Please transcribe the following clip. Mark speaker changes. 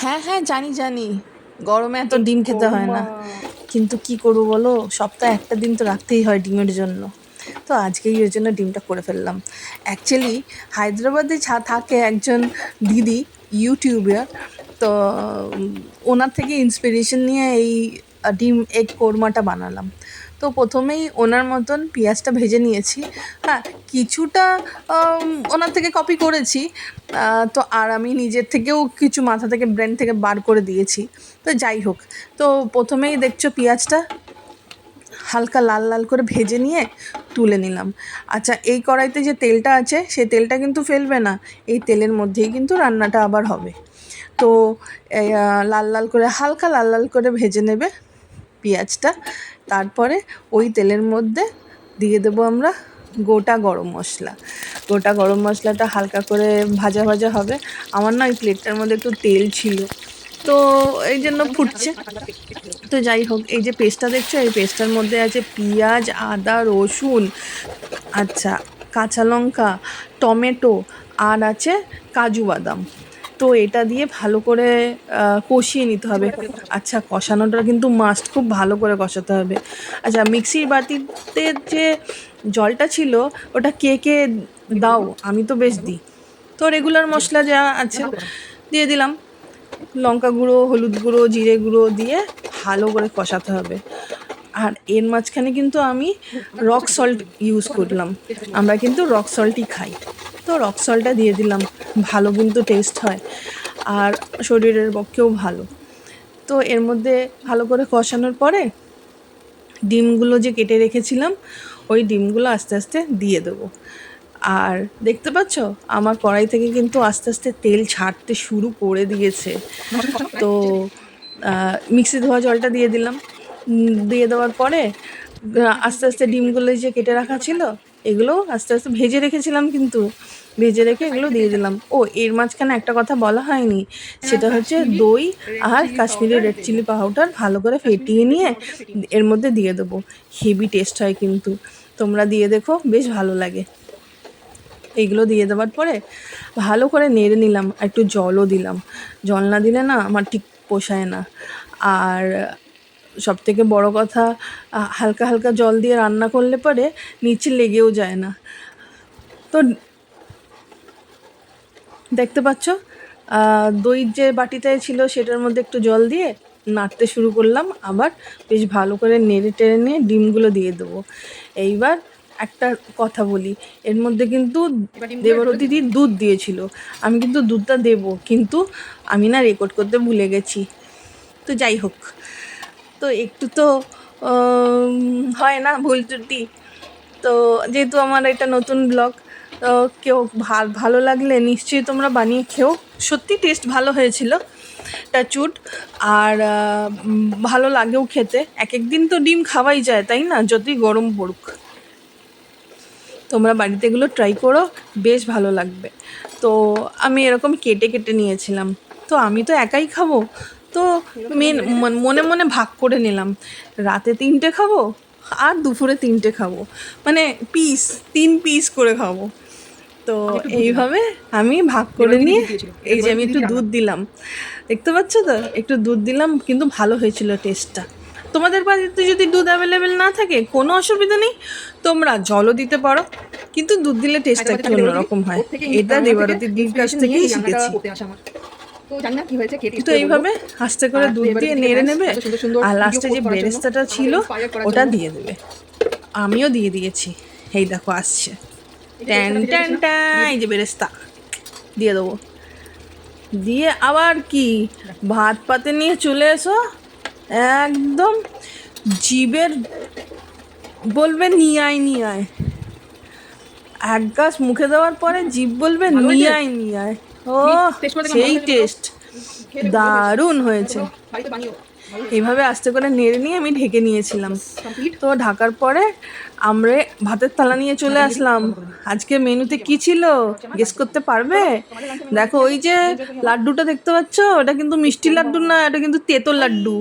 Speaker 1: হ্যাঁ হ্যাঁ, জানি জানি, গরমে এত ডিম খেতে হয়
Speaker 2: মা।
Speaker 1: না। কিন্তু কি করবো বলো, সপ্তাহে একটা দিন তো রাখতেই হয় ডিমের জন্য। তো আজকেই ওই জন্য ডিমটা করে ফেললাম। অ্যাকচুয়ালি হায়দ্রাবাদে থাকে একজন দিদি, ইউটিউবার। তো ওনার থেকে ইন্সপিরেশন নিয়ে এই ডিম এগ কোরমাটা বানালাম। তো প্রথমেই ওনার মতন পেঁয়াজটা ভেজে নিয়েছি। হ্যাঁ, কিছুটা ওনার থেকে কপি করেছি। তো আর আমি নিজের থেকেও কিছু মাথা থেকে ব্রেন থেকে বার করে দিয়েছি। তো যাই হোক, তো প্রথমেই দেখছো পেঁয়াজটা হালকা লাল লাল করে ভেজে নিয়ে তুলে নিলাম। আচ্ছা, এই কড়াইতে যে তেলটা আছে সেই তেলটা কিন্তু ফেলবে না, এই তেলের মধ্যেই কিন্তু রান্নাটা আবার হবে। তো লাল লাল করে, হালকা লাল লাল করে ভেজে নেবে পেঁয়াজটা। তারপরে ওই তেলের মধ্যে দিয়ে দেবো আমরা গোটা গরম মশলা। গোটা গরম মশলাটা হালকা করে ভাজা ভাজা হবে। আমার না ওই প্লেটটার মধ্যে একটু তেল ছিল, তো এই জন্য ফুটছে। তো যাই হোক, এই যে পেস্টটা দেখছো, এই পেস্টটার মধ্যে আছে পেঁয়াজ, আদা, রসুন, আচ্ছা, কাঁচা লঙ্কা, টমেটো, আর আছে কাজু বাদাম। তো এটা দিয়ে ভালো করে কষিয়ে নিতে হবে। আচ্ছা, কষানোটা কিন্তু মাস্ট, খুব ভালো করে কষাতে হবে। আচ্ছা, মিক্সির বাটিতে যে জলটা ছিল ওটা কে কে দাও? আমি তো বেশ দিই। তো রেগুলার মশলা যা আছে দিয়ে দিলাম, লঙ্কা গুঁড়ো, হলুদ গুঁড়ো, জিরে গুঁড়ো দিয়ে ভালো করে কষাতে হবে। আর এর মাঝখানে কিন্তু আমি রক সল্ট ইউজ করলাম। আমরা কিন্তু রক সল্টই খাই। তো রক সল্টটা দিয়ে দিলাম, ভালো কিন্তু টেস্ট হয় আর শরীরের পক্ষেও ভালো। তো এর মধ্যে ভালো করে কষানোর পরে ডিমগুলো যে কেটে রেখেছিলাম ওই ডিমগুলো আস্তে আস্তে দিয়ে দেবো। আর দেখতে পাচ্ছ আমার কড়াই থেকে কিন্তু আস্তে আস্তে তেল ছাড়তে শুরু করে দিয়েছে। তো মিক্সি ধোয়া জলটা দিয়ে দিলাম। দিয়ে দেওয়ার পরে আস্তে আস্তে ডিমগুলো যে কেটে রাখা ছিল এগুলো আস্তে আস্তে ভেজে রেখেছিলাম, কিন্তু ভেজে রেখে এগুলো দিয়ে দিলাম। ও, এর মাঝখানে একটা কথা বলা হয়নি, সেটা হচ্ছে দই আর কাশ্মীরি রেড চিলি পাউডার ভালো করে ফেটিয়ে নিয়ে এর মধ্যে দিয়ে দেবো। হেভি টেস্ট হয় কিন্তু, তোমরা দিয়ে দেখো, বেশ ভালো লাগে। এইগুলো দিয়ে দেওয়ার পরে ভালো করে নেড়ে নিলাম, একটু জলও দিলাম। জল না দিলে না আমার ঠিক পোষায় না। আর সবথেকে বড় কথা, হালকা হালকা জল দিয়ে রান্না করলে পরে নিচে লেগেও যায় না। তো দেখতে পাচ্ছ, দইয়ের যে বাটিটায় ছিল সেটার মধ্যে একটু জল দিয়ে নাড়তে শুরু করলাম। আবার বেশ ভালো করে নেড়ে টেড়ে নিয়ে ডিমগুলো দিয়ে দেবো। এইবার একটা কথা বলি, এর মধ্যে কিন্তু দেবরতিদি দুধ দিয়েছিল। আমি কিন্তু দুধটা দেবো, কিন্তু আমি না রেকর্ড করতে ভুলে গেছি। তো যাই হোক, তো একটু তো হয় না ভুল ত্রুটি। তো যেহেতু আমার এটা নতুন ব্লগ, তো কেউ ভালো লাগলে নিশ্চয়ই তোমরা বানিয়ে খেও। সত্যি টেস্ট ভালো হয়েছিল, টাচউড। আর ভালো লাগেও খেতে। এক এক দিন তো ডিম খাওয়াই যায়, তাই না, যতই গরম পড়ুক। তোমরা বাড়িতে এগুলো ট্রাই করো, বেশ ভালো লাগবে। তো আমি এরকম কেটে কেটে নিয়েছিলাম। তো আমি তো একাই খাবো, তো মনে মনে ভাগ করে নিলাম, রাতে 3টে খাবো আর দুপুরে 3টে খাবো, মানে পিস, 3 পিস করে খাবো। তো এইভাবে আমি ভাগ করে নিয়ে, এই যে আমি একটু দুধ দিলাম, দেখতে পাচ্ছ তো, একটু দুধ দিলাম, কিন্তু ভালো হয়েছিল টেস্টটা। তোমাদের বাড়িতে যদি দুধ অ্যাভেলেবেল না থাকে কোনো অসুবিধা নেই, তোমরা জলও দিতে পারো, কিন্তু দুধ দিলে টেস্টটা একটু অন্যরকম হয়। এটা দেবারতী দিদির কাছ থেকেই শিখেছি। তো এইভাবে আস্তে করে দুধ দিয়ে নেড়ে নেবে, আর লাস্টে যে বেরেস্তাটা ছিল ওটা দিয়ে দেবে। আমিও দিয়ে দিয়েছি, এই দেখো আসছে, ট্যান ট্যান ট্যান, এই যে বেরেস্তা দিয়ে দেবো। দিয়ে আবার কি, ভাত পাতে নিয়ে চলে এসো, একদম জিভের বলবে নিয়ে আয় নিয়ে আয়। এক গাছ মুখে দেওয়ার পরে জিভ বলবে নিয়ে আয় নিয়ে আয়। ও, সেই টেস্ট, দারুণ হয়েছে। এইভাবে আস্তে করে নেড়ে নিয়ে আমি ঢেকে নিয়েছিলাম। তো ঢাকার পরে আমরা ভাতের থালা নিয়ে চলে আসলাম। আজকে মেনুতে কি ছিল গেস করতে পারবে? দেখো, ওই যে লাড্ডুটা দেখতে পাচ্ছ, ওটা কিন্তু মিষ্টি লাড্ডু না, এটা কিন্তু তেতো লাড্ডু।